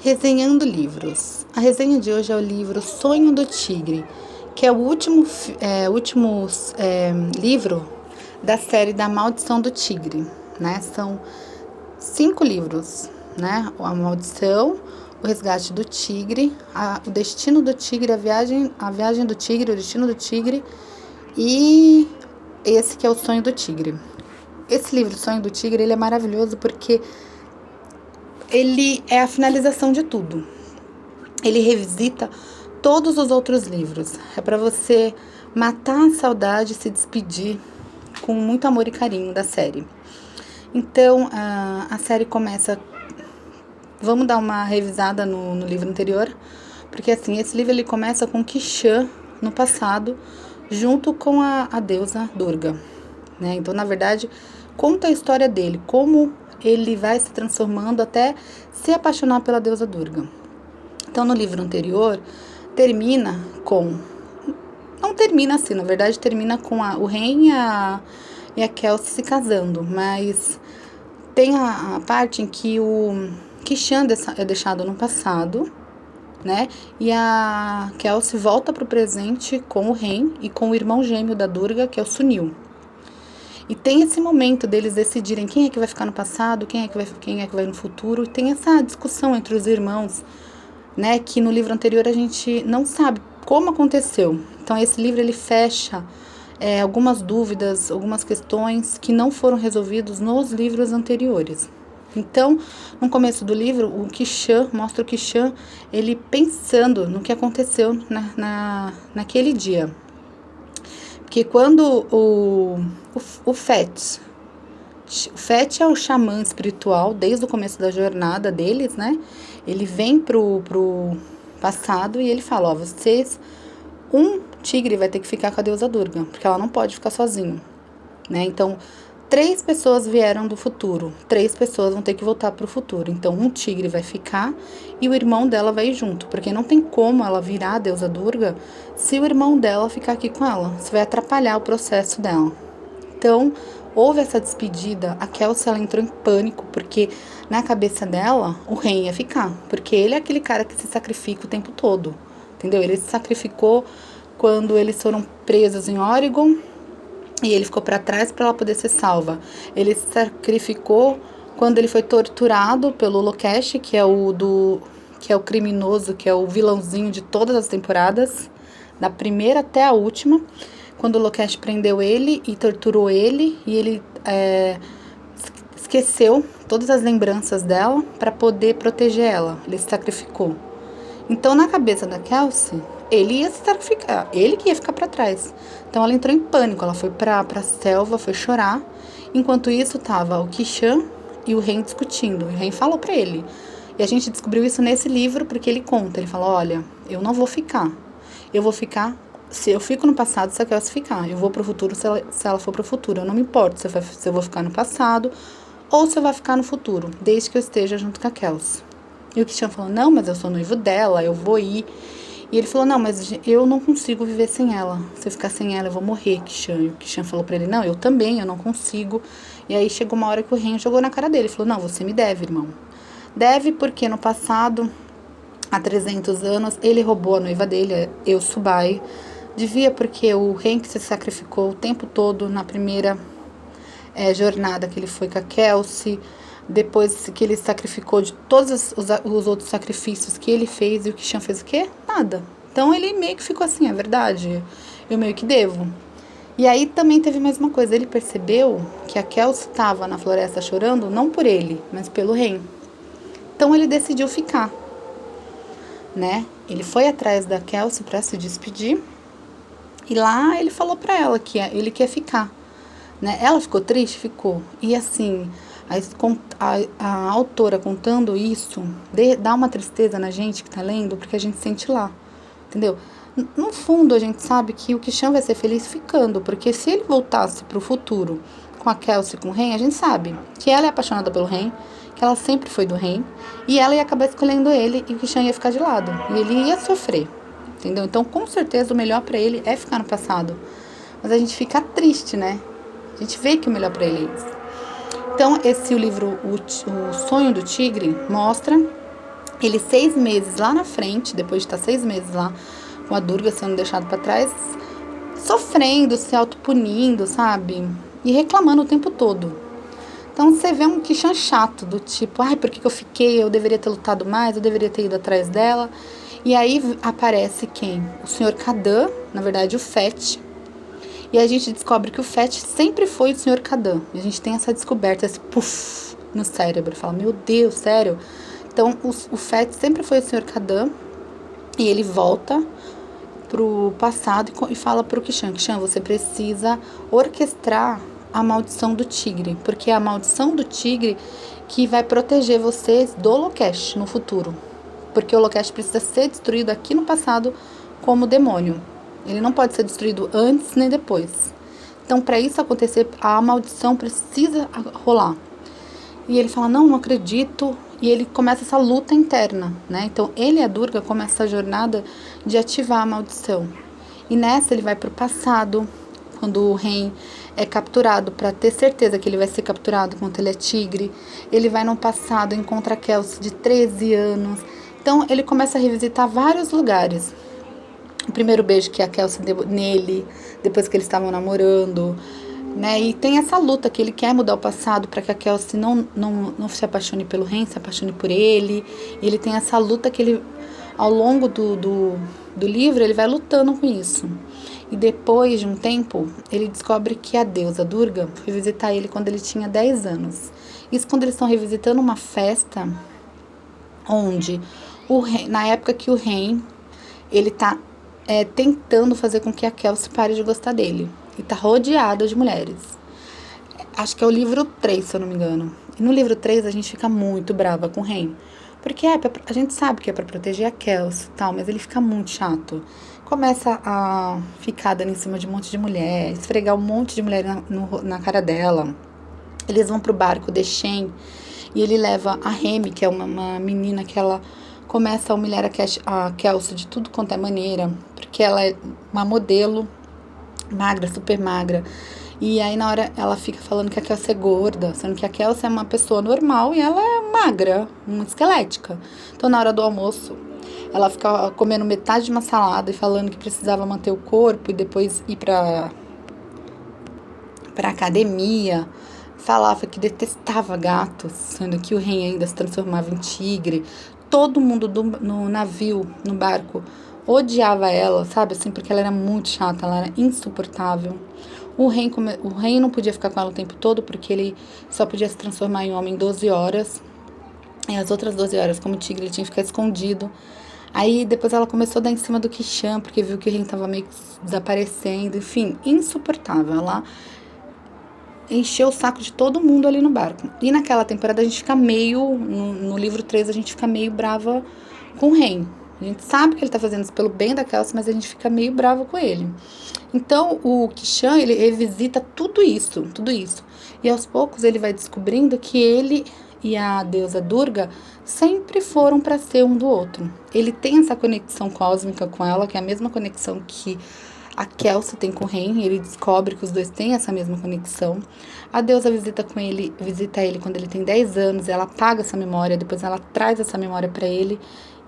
Resenhando livros. A resenha de hoje é o livro Sonho do Tigre, que é o último livro da série da Maldição do Tigre, né? São 5 livros, né? A Maldição, o Resgate do Tigre, o Destino do Tigre, a viagem do Tigre, o Destino do Tigre e esse que é o Sonho do Tigre. Esse livro, Sonho do Tigre, ele é maravilhoso porque ele é a finalização de tudo. Ele revisita todos os outros livros. É para você matar a saudade e se despedir com muito amor e carinho da série. Então, a série começa... Vamos dar uma revisada no livro anterior, porque assim, esse livro ele começa com Kishan no passado, junto com a deusa Durga, né? Então, na verdade, conta a história dele, como ele vai se transformando até se apaixonar pela deusa Durga. Então, no livro anterior, termina com... Não termina assim, na verdade, termina com o Ren e a Kelsey se casando, mas tem a parte em que o Kishan é deixado no passado, né? E a Kelsey volta para o presente com o Ren e com o irmão gêmeo da Durga, que é o Sunil. E tem esse momento deles decidirem quem é que vai ficar no passado, quem é que vai no futuro. E tem essa discussão entre os irmãos, né, que no livro anterior a gente não sabe como aconteceu. Então esse livro ele fecha algumas dúvidas, algumas questões que não foram resolvidos nos livros anteriores. Então, no começo do livro, o Kishan mostra o Kishan ele pensando no que aconteceu naquele dia. Porque quando o Fet é o xamã espiritual desde o começo da jornada deles, né? Ele vem pro passado e ele fala, vocês, um tigre vai ter que ficar com a deusa Durga, porque ela não pode ficar sozinha, né? Então, 3 pessoas vieram do futuro, 3 pessoas vão ter que voltar pro futuro. Então, um tigre vai ficar e o irmão dela vai ir junto, porque não tem como ela virar a deusa Durga se o irmão dela ficar aqui com ela. Isso vai atrapalhar o processo dela. Então, houve essa despedida, a Kelsey ela entrou em pânico, porque na cabeça dela, o Ren ia ficar, porque ele é aquele cara que se sacrifica o tempo todo, entendeu? Ele se sacrificou quando eles foram presos em Oregon, e ele ficou para trás para ela poder ser salva. Ele se sacrificou quando ele foi torturado pelo Lokesh, que é o criminoso, que é o vilãozinho de todas as temporadas, da primeira até a última. Quando o Lokesh prendeu ele e torturou ele, e ele esqueceu todas as lembranças dela para poder proteger ela. Ele se sacrificou. Então, na cabeça da Kelsey, ele ia se sacrificar, ele que ia ficar para trás. Então, ela entrou em pânico, ela foi pra selva, foi chorar. Enquanto isso, tava o Kishan e o Ren discutindo. E o Ren falou para ele. E a gente descobriu isso nesse livro, porque ele conta. Ele fala, olha, eu não vou ficar. Eu vou ficar... Se eu fico no passado, se a Kelsey ficar. Eu vou pro futuro se ela for pro futuro. Eu não me importo se eu vou ficar no passado ou se eu vou ficar no futuro, desde que eu esteja junto com a Kelsey. E o Kishan falou, não, mas eu sou noivo dela, eu vou ir. E ele falou, não, mas eu não consigo viver sem ela. Se eu ficar sem ela, eu vou morrer, Kishan. E o Kishan falou pra ele, não, eu também, eu não consigo. E aí chegou uma hora que o Ren jogou na cara dele. Falou, não, você me deve, irmão. Deve porque no passado, há 300 anos, ele roubou a noiva dele, Eusubai. Devia porque o Ren que se sacrificou o tempo todo na primeira jornada que ele foi com a Kelsey. Depois que ele sacrificou de todos os outros sacrifícios que ele fez, e o Kishan fez o quê? Nada. Então ele meio que ficou assim, é verdade, eu meio que devo. E aí também teve mais uma coisa, ele percebeu que a Kelsey estava na floresta chorando, não por ele, mas pelo Ren. Então ele decidiu ficar, né? Ele foi atrás da Kelsey para se despedir, e lá ele falou para ela que ele quer ficar, né? Ela ficou triste? Ficou. E assim... A autora contando isso dá uma tristeza na gente que tá lendo, porque a gente sente lá, entendeu? No fundo, a gente sabe que o Kishan vai ser feliz ficando, porque se ele voltasse pro futuro com a Kelsey e com o Ren, a gente sabe que ela é apaixonada pelo Ren, que ela sempre foi do Ren, e ela ia acabar escolhendo ele e o Kishan ia ficar de lado, e ele ia sofrer, entendeu? Então, com certeza, o melhor pra ele é ficar no passado, mas a gente fica triste, né? A gente vê que o melhor pra ele é isso. Então, o livro, o Sonho do Tigre, mostra Ele 6 meses lá na frente, depois de estar 6 meses lá com a Durga sendo deixado pra trás, sofrendo, se autopunindo, sabe? E reclamando o tempo todo. Então você vê um Kishan chato, do tipo, ai, por que eu fiquei? Eu deveria ter lutado mais, eu deveria ter ido atrás dela. E aí aparece quem? O Sr. Kadan, na verdade o Fett. E a gente descobre que o Fett sempre foi o Sr. Kadan. E a gente tem essa descoberta, esse puff no cérebro. Fala, meu Deus, sério? Então o Fett sempre foi o Sr. Kadan. E ele volta pro passado e fala pro Kishan, Kishan, você precisa orquestrar a maldição do tigre, porque é a maldição do tigre que vai proteger vocês do Lokesh no futuro, porque o Lokesh precisa ser destruído aqui no passado como demônio, ele não pode ser destruído antes nem depois. Então, para isso acontecer, a maldição precisa rolar. E ele fala, não acredito. E ele começa essa luta interna, né? Então, ele e a Durga começam essa jornada de ativar a maldição. E nessa ele vai pro passado, quando o Ren é capturado, para ter certeza que ele vai ser capturado enquanto ele é tigre. Ele vai no passado, encontra a Kelsey de 13 anos. Então, ele começa a revisitar vários lugares. O primeiro beijo que a Kelsey deu nele, depois que eles estavam namorando, né? E tem essa luta que ele quer mudar o passado para que a Kelsey não se apaixone pelo Ren, se apaixone por ele. E ele tem essa luta que ele, ao longo do livro, ele vai lutando com isso. E depois de um tempo, ele descobre que a deusa Durga foi visitar ele quando ele tinha 10 anos. Isso quando eles estão revisitando uma festa onde, na época que o Ren, ele tá tentando fazer com que a Kelsey pare de gostar dele. E tá rodeada de mulheres. Acho que é o livro 3, se eu não me engano. E no livro 3 a gente fica muito brava com o Ren. Porque a gente sabe que é pra proteger a Kelsey e tal, mas ele fica muito chato. Começa a ficar dando em cima de um monte de mulher, esfregar um monte de mulher na cara dela. Eles vão pro barco de Shen e ele leva a Remy, que é uma menina que ela começa a humilhar a Kelsey de tudo quanto é maneira, porque ela é uma modelo magra, super magra. E aí na hora ela fica falando que a Kelsey é gorda, sendo que a Kelsey é uma pessoa normal e ela é magra, uma esquelética. Então na hora do almoço ela fica comendo metade de uma salada e falando que precisava manter o corpo e depois ir pra academia. Falava que detestava gatos, sendo que o Ren ainda se transformava em tigre. Todo mundo no navio, no barco, odiava ela, sabe? Assim, porque ela era muito chata, ela era insuportável. O Ren não podia ficar com ela o tempo todo, porque ele só podia se transformar em homem 12 horas. E as outras 12 horas, como tigre, ele tinha que ficar escondido. Aí depois ela começou a dar em cima do Kishan, porque viu que o Ren tava meio que desaparecendo. Enfim, insuportável. Ela encheu o saco de todo mundo ali no barco. E naquela temporada a gente fica meio, no livro 3, a gente fica meio brava com o Ren. A gente sabe que ele tá fazendo isso pelo bem da Kelsey, mas a gente fica meio bravo com ele. Então, o Kishan, ele revisita tudo isso. E aos poucos ele vai descobrindo que ele e a deusa Durga sempre foram para ser um do outro. Ele tem essa conexão cósmica com ela, que é a mesma conexão que a Kelsey tem com o Ren. Ele descobre que os dois têm essa mesma conexão. A deusa visita ele quando ele tem 10 anos, ela apaga essa memória, depois ela traz essa memória para ele.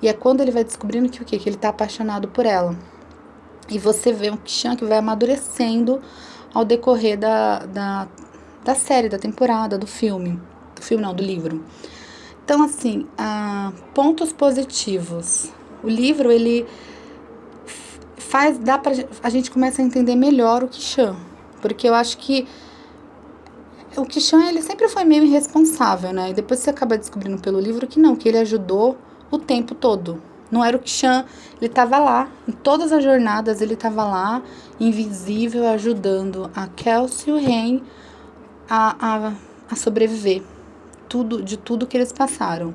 E é quando ele vai descobrindo que que ele tá apaixonado por ela. E você vê um Kishan que vai amadurecendo ao decorrer da série, da temporada, do filme. Do filme não, do livro. Então, assim, pontos positivos. O livro, ele a gente começa a entender melhor o Kishan. Porque eu acho que o Kishan, ele sempre foi meio irresponsável, né? E depois você acaba descobrindo pelo livro que não, que ele ajudou o tempo todo. Não era o Kishan, ele estava lá, em todas as jornadas ele estava lá, invisível, ajudando a Kelsey e o Ren a sobreviver de tudo que eles passaram.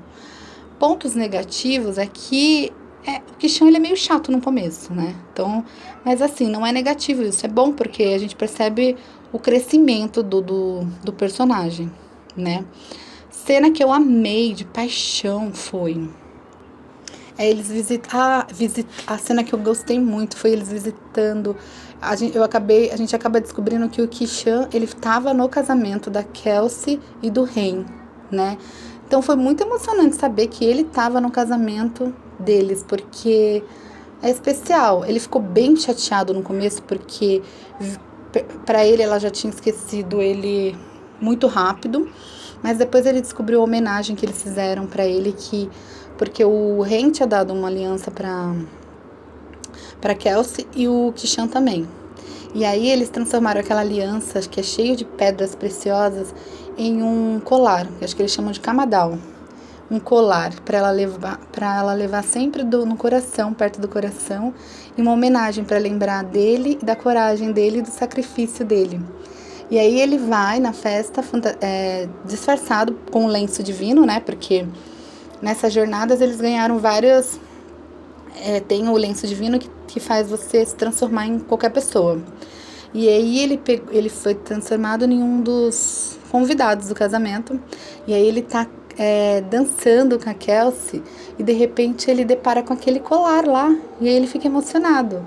Pontos negativos é que o Kishan, ele é meio chato no começo, né? Então, mas assim, não é negativo isso, é bom porque a gente percebe o crescimento do personagem, né? Cena que eu amei de paixão foi eles a cena que eu gostei muito foi eles visitando. A gente acaba descobrindo que o Kishan, ele estava no casamento da Kelsey e do Ren, né? Então foi muito emocionante saber que ele estava no casamento deles, porque é especial. Ele ficou bem chateado no começo, porque para ele ela já tinha esquecido ele muito rápido, mas depois ele descobriu a homenagem que eles fizeram para ele, porque o Ren tinha dado uma aliança para Kelsey e o Kishan também. E aí eles transformaram aquela aliança, que é cheia de pedras preciosas, em um colar, que acho que eles chamam de camadal. Um colar para ela levar sempre no coração, perto do coração, e uma homenagem para lembrar dele, da coragem dele e do sacrifício dele. E aí ele vai na festa disfarçado com o lenço divino, né? Porque nessas jornadas eles ganharam várias... tem o lenço divino que faz você se transformar em qualquer pessoa. E aí ele foi transformado em um dos convidados do casamento. E aí ele tá dançando com a Kelsey e de repente ele depara com aquele colar lá. E aí ele fica emocionado.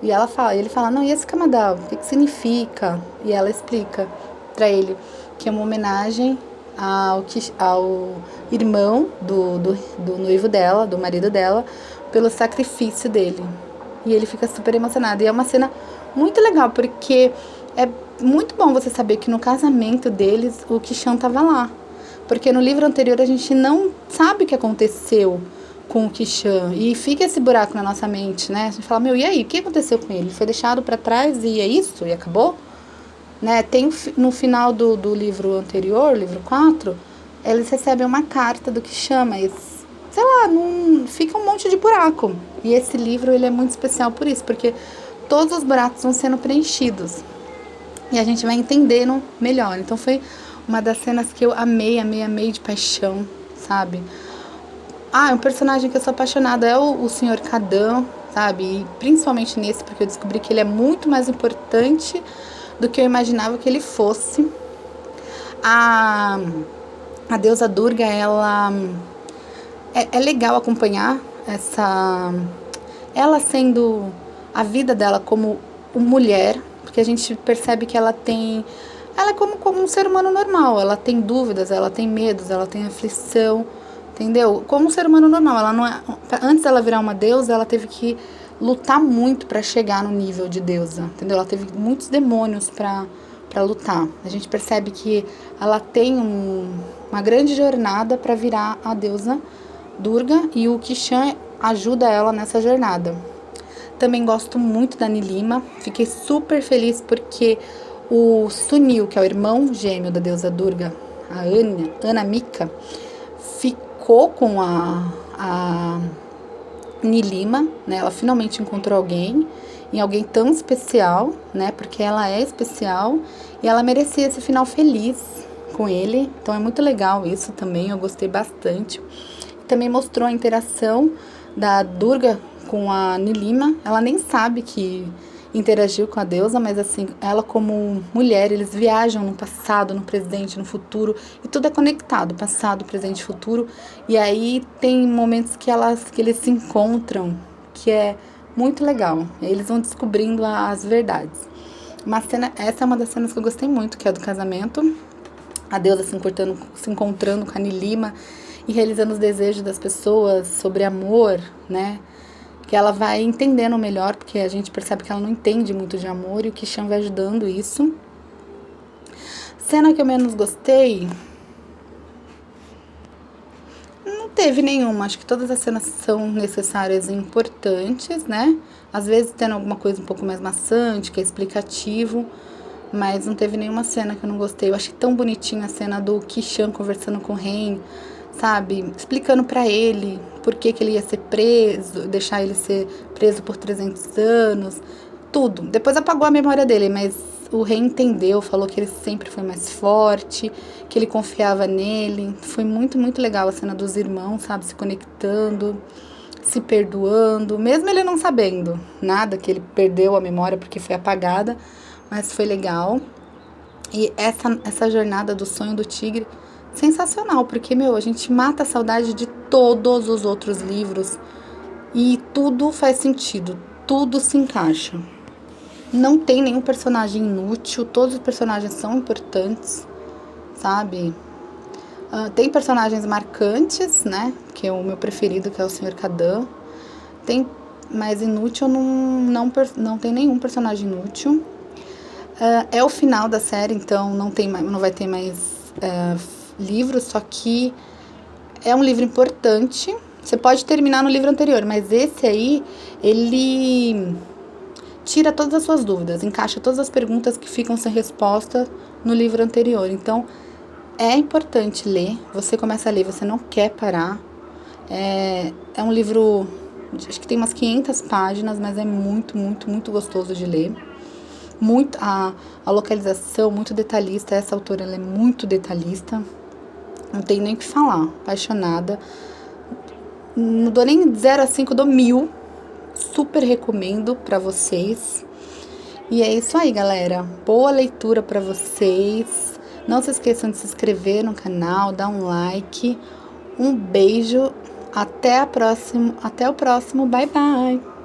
E ele fala, não, e esse camadal? O que significa? E ela explica pra ele que é uma homenagem ao irmão do noivo dela, do marido dela, pelo sacrifício dele. E ele fica super emocionado. E é uma cena muito legal, porque é muito bom você saber que no casamento deles o Kishan tava lá. Porque no livro anterior a gente não sabe o que aconteceu com o Kishan. E fica esse buraco na nossa mente, né? A gente fala, e aí? O que aconteceu com ele? Ele foi deixado pra trás e é isso? E acabou? Né? Tem no final do livro anterior, livro 4, eles recebem uma carta do Kishan, mas sei lá, fica um monte de buraco. E esse livro ele é muito especial por isso, porque todos os buracos vão sendo preenchidos. E a gente vai entendendo melhor. Então foi uma das cenas que eu amei de paixão, sabe? Um personagem que eu sou apaixonada é o Sr. Kadan, sabe? E principalmente nesse, porque eu descobri que ele é muito mais importante do que eu imaginava que ele fosse. A deusa Durga, ela... É legal acompanhar ela sendo a vida dela como mulher, porque a gente percebe que ela é como um ser humano normal, ela tem dúvidas, ela tem medos, ela tem aflição, entendeu? Como um ser humano normal, ela não é, antes dela virar uma deusa, ela teve que lutar muito para chegar no nível de deusa, entendeu? Ela teve muitos demônios para lutar. A gente percebe que ela tem uma grande jornada para virar a deusa Durga, e o Kishan ajuda ela nessa jornada. Também gosto muito da Nilima, fiquei super feliz porque o Sunil, que é o irmão gêmeo da deusa Durga, a Anamika, ficou com a Nilima, né? Ela finalmente encontrou alguém tão especial, né? Porque ela é especial e ela merecia esse final feliz com ele. Então é muito legal isso também, eu gostei bastante. Também mostrou a interação da Durga com a Nilima. Ela nem sabe que interagiu com a deusa, mas assim, ela como mulher, eles viajam no passado, no presente, no futuro, e tudo é conectado, passado, presente e futuro. E aí tem momentos que eles se encontram, que é muito legal. Eles vão descobrindo as verdades. Essa é uma das cenas que eu gostei muito, que é do casamento. A deusa se encontrando com a Nilima e realizando os desejos das pessoas sobre amor, né? Que ela vai entendendo melhor, porque a gente percebe que ela não entende muito de amor, e o Kishan vai ajudando isso. Cena que eu menos gostei... Não teve nenhuma, acho que todas as cenas são necessárias e importantes, né? Às vezes tendo alguma coisa um pouco mais maçante, que é explicativo, mas não teve nenhuma cena que eu não gostei. Eu achei tão bonitinha a cena do Kishan conversando com o Ren, sabe? Explicando pra ele por que ele ia ser preso, deixar ele ser preso por 300 anos, tudo. Depois apagou a memória dele, mas o Ren entendeu, falou que ele sempre foi mais forte, que ele confiava nele. Foi muito, muito legal a cena dos irmãos, sabe? Se conectando, se perdoando, mesmo ele não sabendo nada, que ele perdeu a memória porque foi apagada, mas foi legal. E essa jornada do sonho do tigre, sensacional, porque, a gente mata a saudade de todos os outros livros e tudo faz sentido, tudo se encaixa. Não tem nenhum personagem inútil, todos os personagens são importantes, sabe? Tem personagens marcantes, né? Que é o meu preferido, que é o Sr. Cadan. Mas inútil não tem nenhum personagem inútil. É o final da série, então não vai ter mais livros, só que é um livro importante. Você pode terminar no livro anterior, mas esse aí, ele tira todas as suas dúvidas, encaixa todas as perguntas que ficam sem resposta no livro anterior. Então, é importante ler. Você começa a ler, você não quer parar. É um livro, acho que tem umas 500 páginas, mas é muito, muito, muito gostoso de ler. A localização, muito detalhista. Essa autora, ela é muito detalhista. Não tem nem o que falar. Apaixonada. Não dou nem 0 a 5, dou 1000. Super recomendo pra vocês. E é isso aí, galera. Boa leitura pra vocês. Não se esqueçam de se inscrever no canal, dar um like. Um beijo. Até o próximo. Bye, bye.